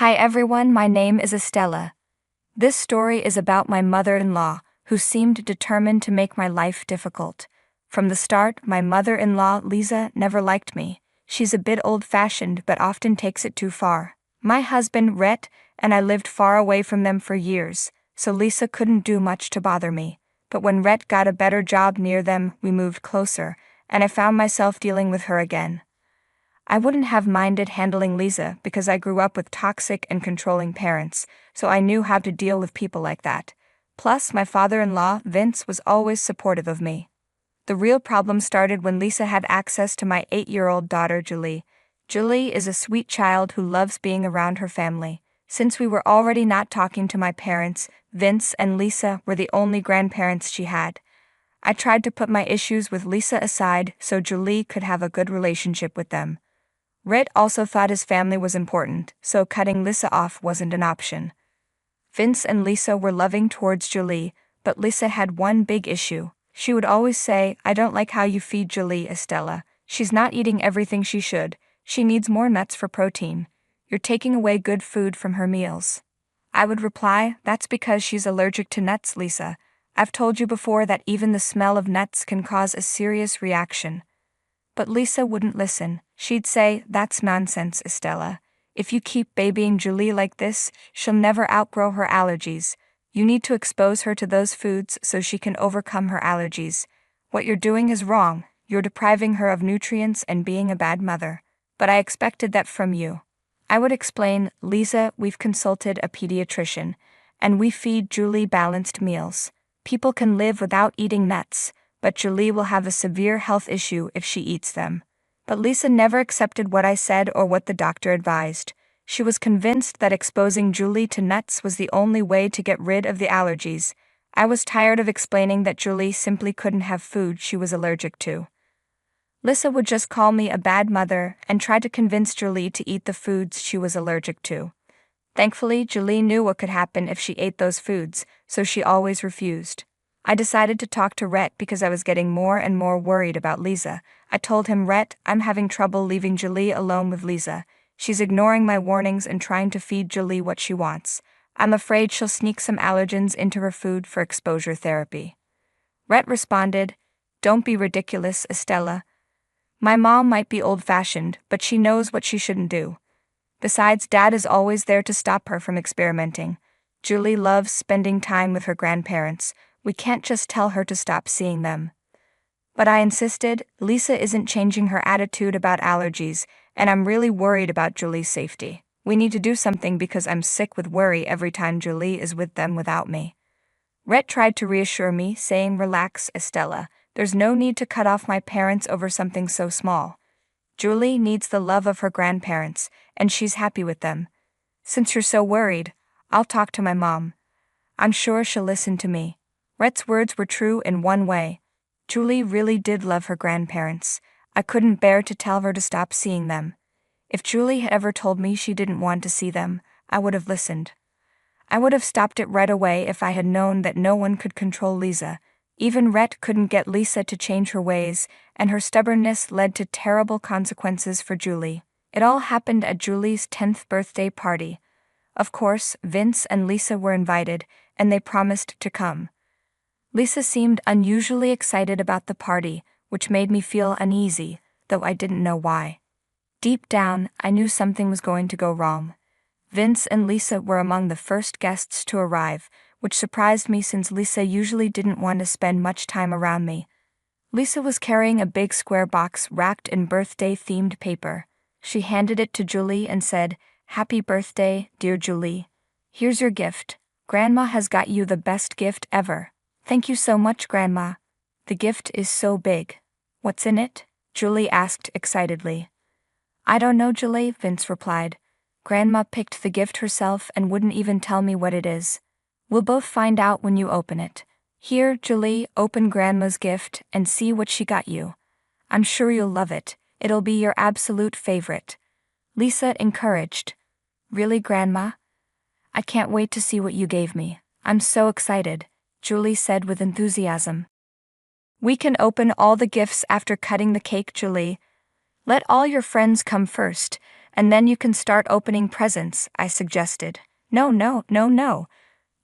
Hi everyone, my name is Estella. This story is about my mother-in-law, who seemed determined to make my life difficult. From the start, my mother-in-law, Lisa, never liked me. She's a bit old-fashioned but often takes it too far. My husband, Rhett, and I lived far away from them for years, so Lisa couldn't do much to bother me. But when Rhett got a better job near them, we moved closer, and I found myself dealing with her again. I wouldn't have minded handling Lisa because I grew up with toxic and controlling parents, so I knew how to deal with people like that. Plus, my father-in-law, Vince, was always supportive of me. The real problem started when Lisa had access to my 8-year-old daughter, Julie. Julie is a sweet child who loves being around her family. Since we were already not talking to my parents, Vince and Lisa were the only grandparents she had. I tried to put my issues with Lisa aside so Julie could have a good relationship with them. Rhett also thought his family was important, so cutting Lisa off wasn't an option. Vince and Lisa were loving towards Julie, but Lisa had one big issue. She would always say, "I don't like how you feed Julie, Estella. She's not eating everything she should. She needs more nuts for protein. You're taking away good food from her meals." I would reply, "That's because she's allergic to nuts, Lisa. I've told you before that even the smell of nuts can cause a serious reaction." But Lisa wouldn't listen. She'd say, "That's nonsense, Estella. If you keep babying Julie like this, she'll never outgrow her allergies. You need to expose her to those foods so she can overcome her allergies. What you're doing is wrong. You're depriving her of nutrients and being a bad mother. But I expected that from you." I would explain, "Lisa, we've consulted a pediatrician, and we feed Julie balanced meals. People can live without eating nuts, but Julie will have a severe health issue if she eats them." But Lisa never accepted what I said or what the doctor advised. She was convinced that exposing Julie to nuts was the only way to get rid of the allergies. I was tired of explaining that Julie simply couldn't have food she was allergic to. Lisa would just call me a bad mother and try to convince Julie to eat the foods she was allergic to. Thankfully, Julie knew what could happen if she ate those foods, so she always refused. I decided to talk to Rhett because I was getting more and more worried about Lisa. I told him, "Rhett, I'm having trouble leaving Julie alone with Lisa. She's ignoring my warnings and trying to feed Julie what she wants. I'm afraid she'll sneak some allergens into her food for exposure therapy." Rhett responded, "Don't be ridiculous, Estella. My mom might be old-fashioned, but she knows what she shouldn't do. Besides, Dad is always there to stop her from experimenting. Julie loves spending time with her grandparents. We can't just tell her to stop seeing them." But I insisted, "Lisa isn't changing her attitude about allergies, and I'm really worried about Julie's safety. We need to do something because I'm sick with worry every time Julie is with them without me." Rhett tried to reassure me, saying, "Relax, Estella. There's no need to cut off my parents over something so small. Julie needs the love of her grandparents, and she's happy with them. Since you're so worried, I'll talk to my mom. I'm sure she'll listen to me." Rhett's words were true in one way. Julie really did love her grandparents. I couldn't bear to tell her to stop seeing them. If Julie had ever told me she didn't want to see them, I would have listened. I would have stopped it right away if I had known that no one could control Lisa. Even Rhett couldn't get Lisa to change her ways, and her stubbornness led to terrible consequences for Julie. It all happened at Julie's 10th birthday party. Of course, Vince and Lisa were invited, and they promised to come. Lisa seemed unusually excited about the party, which made me feel uneasy, though I didn't know why. Deep down, I knew something was going to go wrong. Vince and Lisa were among the first guests to arrive, which surprised me since Lisa usually didn't want to spend much time around me. Lisa was carrying a big square box wrapped in birthday-themed paper. She handed it to Julie and said, "Happy birthday, dear Julie. Here's your gift. Grandma has got you the best gift ever." "Thank you so much, Grandma. The gift is so big." "What's in it?" Julie asked excitedly. "I don't know, Julie," Vince replied. "Grandma picked the gift herself and wouldn't even tell me what it is. We'll both find out when you open it. Here, Julie, open Grandma's gift and see what she got you. I'm sure you'll love it. It'll be your absolute favorite." Lisa encouraged. "Really, Grandma? I can't wait to see what you gave me. I'm so excited," Julie said with enthusiasm. "We can open all the gifts after cutting the cake, Julie. Let all your friends come first, And then you can start opening presents, I suggested. No, no, no, no.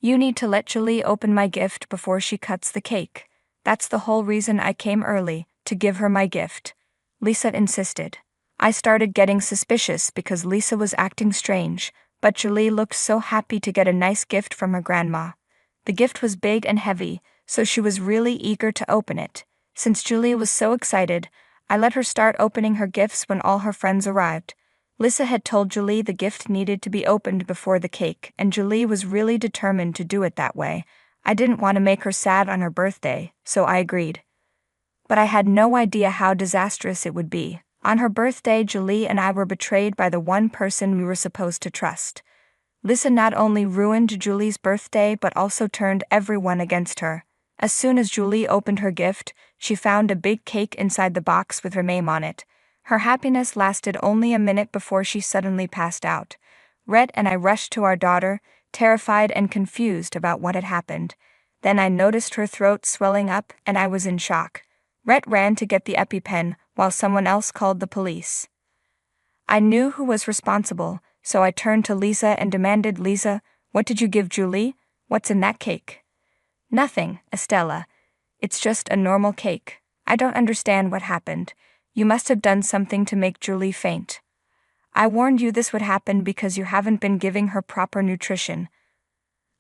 You need to let Julie open my gift before she cuts the cake. That's the whole reason I came early, to give her my gift. Lisa insisted. I started getting suspicious because Lisa was acting strange, but Julie looked so happy to get a nice gift from her grandma. The gift was big and heavy, so she was really eager to open it. Since Julie was so excited, I let her start opening her gifts when all her friends arrived. Lisa had told Julie the gift needed to be opened before the cake, and Julie was really determined to do it that way. I didn't want to make her sad on her birthday, so I agreed. But I had no idea how disastrous it would be. On her birthday, Julie and I were betrayed by the one person we were supposed to trust. Lisa not only ruined Julie's birthday but also turned everyone against her. As soon as Julie opened her gift, she found a big cake inside the box with her name on it. Her happiness lasted only a minute before she suddenly passed out. Rhett and I rushed to our daughter, terrified and confused about what had happened. Then I noticed her throat swelling up and I was in shock. Rhett ran to get the EpiPen while someone else called the police. I knew who was responsible, so I turned to Lisa and demanded, "Lisa, what did you give Julie? What's in that cake?" "Nothing, Estella. It's just a normal cake. I don't understand what happened. You must have done something to make Julie faint. I warned you this would happen because you haven't been giving her proper nutrition."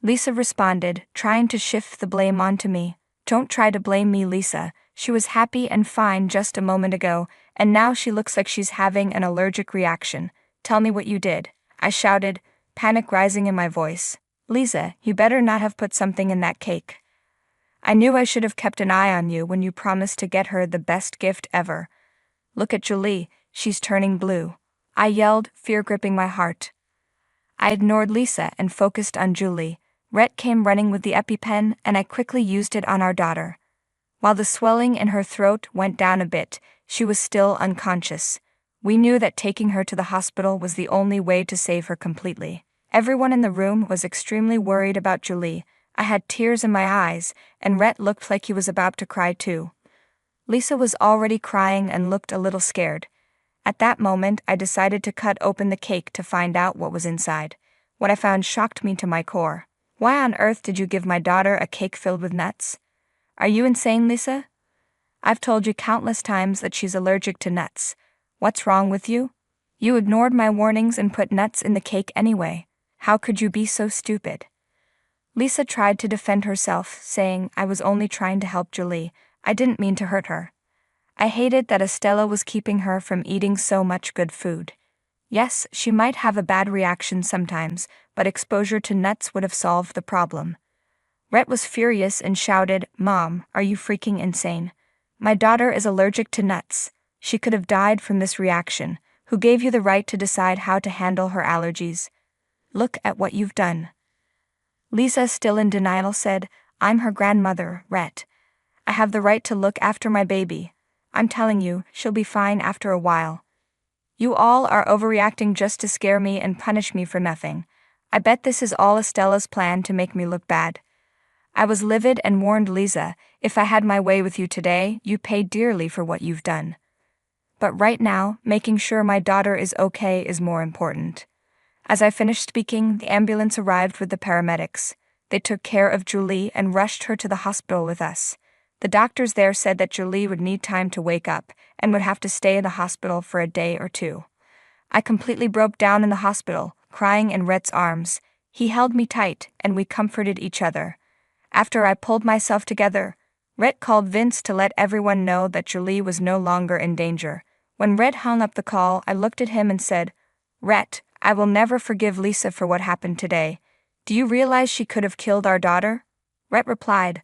Lisa responded, trying to shift the blame onto me. "Don't try to blame me, Lisa. She was happy and fine just a moment ago, and now she looks like she's having an allergic reaction. Tell me what you did," I shouted, panic rising in my voice. "Lisa, you better not have put something in that cake. I knew I should have kept an eye on you when you promised to get her the best gift ever. Look at Julie, she's turning blue," I yelled, fear gripping my heart. I ignored Lisa and focused on Julie. Rhett came running with the EpiPen and I quickly used it on our daughter. While the swelling in her throat went down a bit, she was still unconscious. We knew that taking her to the hospital was the only way to save her completely. Everyone in the room was extremely worried about Julie. I had tears in my eyes, and Rhett looked like he was about to cry too. Lisa was already crying and looked a little scared. At that moment, I decided to cut open the cake to find out what was inside. What I found shocked me to my core. Why on earth did you give my daughter a cake filled with nuts? Are you insane, Lisa? I've told you countless times that she's allergic to nuts. What's wrong with you? You ignored my warnings and put nuts in the cake anyway. How could you be so stupid? Lisa tried to defend herself, saying, "I was only trying to help Julie. I didn't mean to hurt her." I hated that Estella was keeping her from eating so much good food. Yes, she might have a bad reaction sometimes, but exposure to nuts would have solved the problem. Rhett was furious and shouted, "Mom, are you freaking insane? My daughter is allergic to nuts. She could have died from this reaction. Who gave you the right to decide how to handle her allergies? Look at what you've done." Lisa, still in denial, said, "I'm her grandmother, Rhett. I have the right to look after my baby. I'm telling you, she'll be fine after a while. You all are overreacting just to scare me and punish me for nothing. I bet this is all Estella's plan to make me look bad." I was livid and warned Lisa, "If I had my way with you today, you'd pay dearly for what you've done. But right now, making sure my daughter is okay is more important." As I finished speaking, the ambulance arrived with the paramedics. They took care of Julie and rushed her to the hospital with us. The doctors there said that Julie would need time to wake up and would have to stay in the hospital for a day or two. I completely broke down in the hospital, crying in Rhett's arms. He held me tight, and we comforted each other. After I pulled myself together, Rhett called Vince to let everyone know that Julie was no longer in danger. When Rhett hung up the call, I looked at him and said, "Rhett, I will never forgive Lisa for what happened today. Do you realize she could have killed our daughter?" Rhett replied,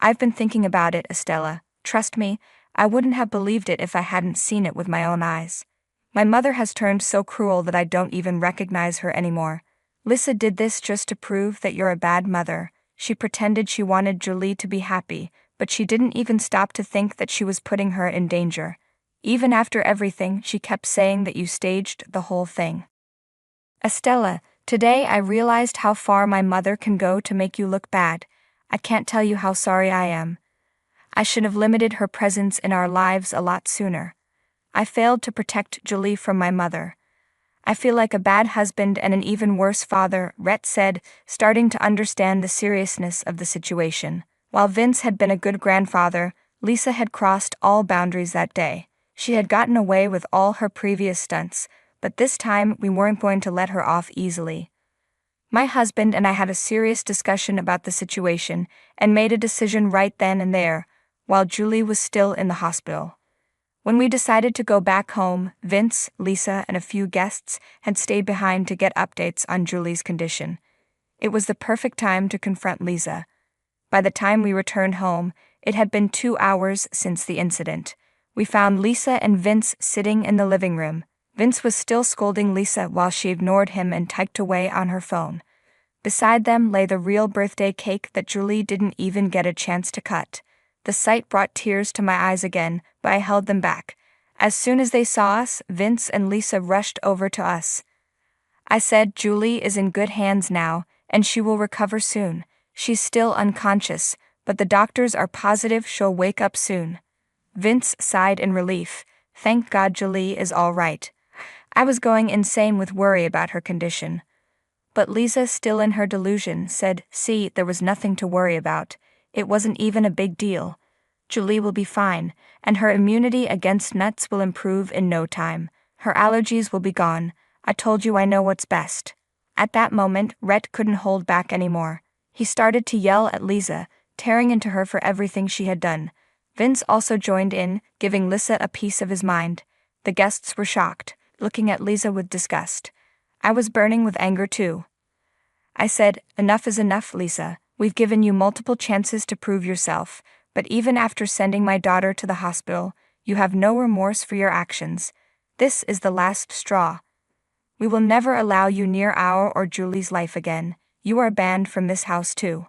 "I've been thinking about it, Estella. Trust me, I wouldn't have believed it if I hadn't seen it with my own eyes. My mother has turned so cruel that I don't even recognize her anymore. Lisa did this just to prove that you're a bad mother. She pretended she wanted Julie to be happy, but she didn't even stop to think that she was putting her in danger. Even after everything, she kept saying that you staged the whole thing. Estella, today I realized how far my mother can go to make you look bad. I can't tell you how sorry I am. I should have limited her presence in our lives a lot sooner. I failed to protect Julie from my mother. I feel like a bad husband and an even worse father, Rhett said, starting to understand the seriousness of the situation. While Vince had been a good grandfather, Lisa had crossed all boundaries that day. She had gotten away with all her previous stunts, but this time we weren't going to let her off easily. My husband and I had a serious discussion about the situation and made a decision right then and there, while Julie was still in the hospital. When we decided to go back home, Vince, Lisa, and a few guests had stayed behind to get updates on Julie's condition. It was the perfect time to confront Lisa. By the time we returned home, it had been 2 hours since the incident. We found Lisa and Vince sitting in the living room. Vince was still scolding Lisa while she ignored him and typed away on her phone. Beside them lay the real birthday cake that Julie didn't even get a chance to cut. The sight brought tears to my eyes again, but I held them back. As soon as they saw us, Vince and Lisa rushed over to us. I said, "Julie is in good hands now, and she will recover soon. She's still unconscious, but the doctors are positive she'll wake up soon." Vince sighed in relief. "Thank God Julie is all right. I was going insane with worry about her condition." But Lisa, still in her delusion, said, "See, there was nothing to worry about. It wasn't even a big deal. Julie will be fine, and her immunity against nuts will improve in no time. Her allergies will be gone. I told you I know what's best." At that moment, Rhett couldn't hold back anymore. He started to yell at Lisa, tearing into her for everything she had done. Vince also joined in, giving Lisa a piece of his mind. The guests were shocked, looking at Lisa with disgust. I was burning with anger too. I said, "Enough is enough, Lisa. We've given you multiple chances to prove yourself, but even after sending my daughter to the hospital, you have no remorse for your actions. This is the last straw. We will never allow you near our or Julie's life again. You are banned from this house too."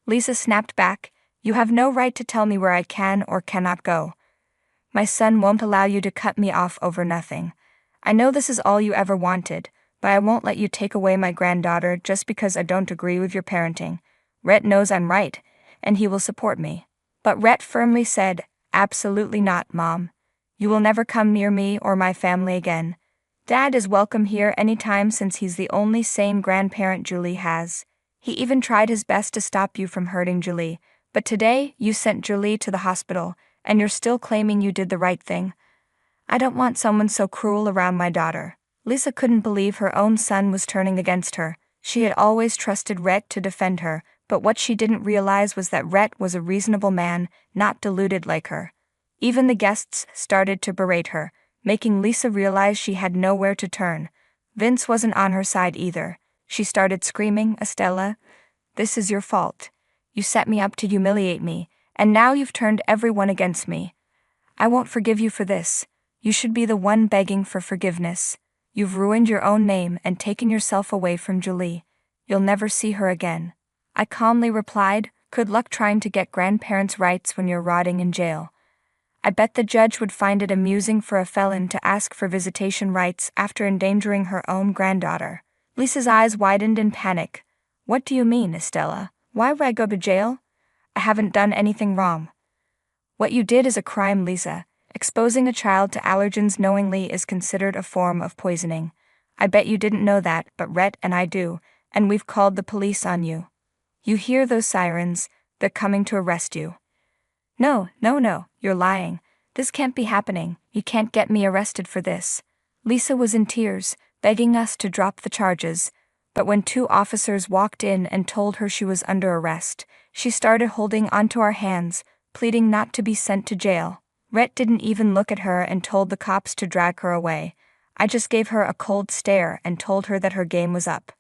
Lisa snapped back, "You have no right to tell me where I can or cannot go. My son won't allow you to cut me off over nothing. I know this is all you ever wanted, but I won't let you take away my granddaughter just because I don't agree with your parenting. Rhett knows I'm right, and he will support me." But Rhett firmly said, "Absolutely not, Mom. You will never come near me or my family again. Dad is welcome here anytime since he's the only sane grandparent Julie has. He even tried his best to stop you from hurting Julie, but today you sent Julie to the hospital, and you're still claiming you did the right thing. I don't want someone so cruel around my daughter." Lisa couldn't believe her own son was turning against her. She had always trusted Rhett to defend her, but what she didn't realize was that Rhett was a reasonable man, not deluded like her. Even the guests started to berate her, making Lisa realize she had nowhere to turn. Vince wasn't on her side either. She started screaming, "Estella, this is your fault. You set me up to humiliate me, and now you've turned everyone against me. I won't forgive you for this. You should be the one begging for forgiveness. You've ruined your own name and taken yourself away from Julie. You'll never see her again." I calmly replied, "Good luck trying to get grandparents' rights when you're rotting in jail. I bet the judge would find it amusing for a felon to ask for visitation rights after endangering her own granddaughter." Lisa's eyes widened in panic. "What do you mean, Estella? Why would I go to jail? I haven't done anything wrong." "What you did is a crime, Lisa. Exposing a child to allergens knowingly is considered a form of poisoning. I bet you didn't know that, but Rhett and I do, and we've called the police on you. You hear those sirens? They're coming to arrest you." No, you're lying. This can't be happening. You can't get me arrested for this." Lisa was in tears, begging us to drop the charges, but when 2 officers walked in and told her she was under arrest, she started holding onto our hands, pleading not to be sent to jail. Rhett didn't even look at her and told the cops to drag her away. I just gave her a cold stare and told her that her game was up.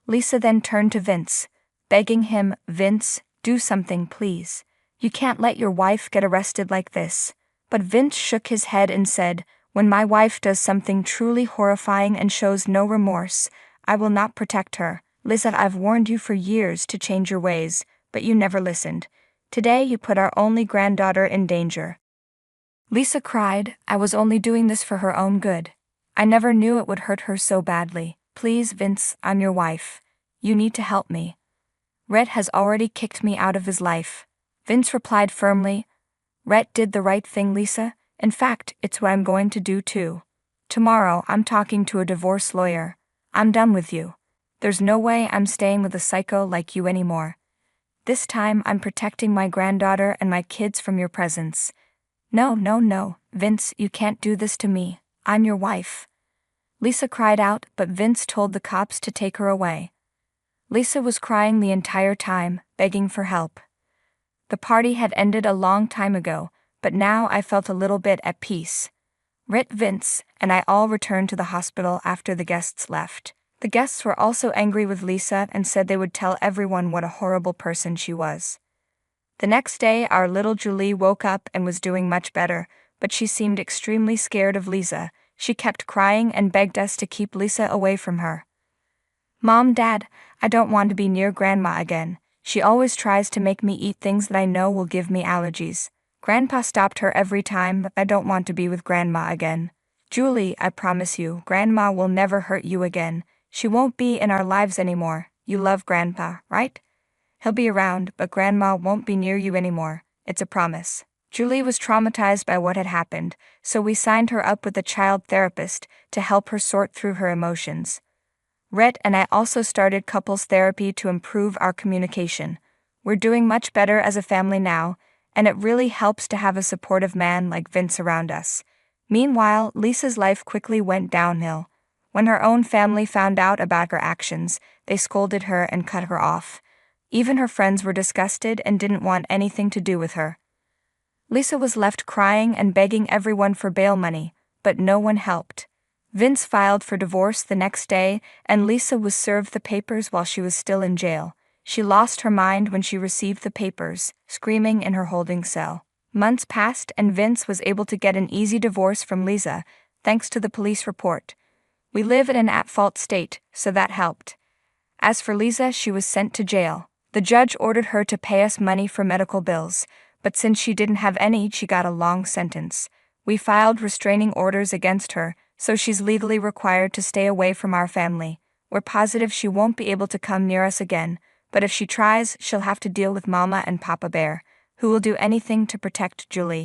Lisa then turned to Vince, begging him, "Vince, do something, please. You can't let your wife get arrested like this." But Vince shook his head and said, "When my wife does something truly horrifying and shows no remorse, I will not protect her. Lisa, I've warned you for years to change your ways, but you never listened. Today you put our only granddaughter in danger." Lisa cried, "I was only doing this for her own good. I never knew it would hurt her so badly. Please, Vince, I'm your wife. You need to help me. Rhett has already kicked me out of his life." Vince replied firmly, "Rhett did the right thing, Lisa. In fact, it's what I'm going to do too. Tomorrow, I'm talking to a divorce lawyer. I'm done with you. There's no way I'm staying with a psycho like you anymore. This time, I'm protecting my granddaughter and my kids from your presence. No, no, no, Vince, you can't do this to me. I'm your wife. Lisa cried out, but Vince told the cops to take her away. Lisa was crying the entire time, begging for help. The party had ended a long time ago, but now I felt a little bit at peace. Vince and I all returned to the hospital after the guests left. The guests were also angry with Lisa and said they would tell everyone what a horrible person she was. The next day, our little Julie woke up and was doing much better, but she seemed extremely scared of Lisa. She kept crying and begged us to keep Lisa away from her. Mom, Dad, I don't want to be near Grandma again. She always tries to make me eat things that I know will give me allergies. Grandpa stopped her every time, but I don't want to be with Grandma again. Julie, I promise you, Grandma will never hurt you again. She won't be in our lives anymore. You love Grandpa, right? He'll be around, but Grandma won't be near you anymore. It's a promise. Julie was traumatized by what had happened, so we signed her up with a child therapist to help her sort through her emotions. Rhett and I also started couples therapy to improve our communication. We're doing much better as a family now, and it really helps to have a supportive man like Vince around us. Meanwhile, Lisa's life quickly went downhill. When her own family found out about her actions, they scolded her and cut her off. Even her friends were disgusted and didn't want anything to do with her. Lisa was left crying and begging everyone for bail money, but no one helped. Vince filed for divorce the next day, and Lisa was served the papers while she was still in jail. She lost her mind when she received the papers, screaming in her holding cell. Months passed and Vince was able to get an easy divorce from Lisa, thanks to the police report. We live in an at-fault state, so that helped. As for Lisa, she was sent to jail. The judge ordered her to pay us money for medical bills, but since she didn't have any, she got a long sentence. We filed restraining orders against her, so she's legally required to stay away from our family. We're positive she won't be able to come near us again, but if she tries, she'll have to deal with Mama and Papa Bear, who will do anything to protect Julie.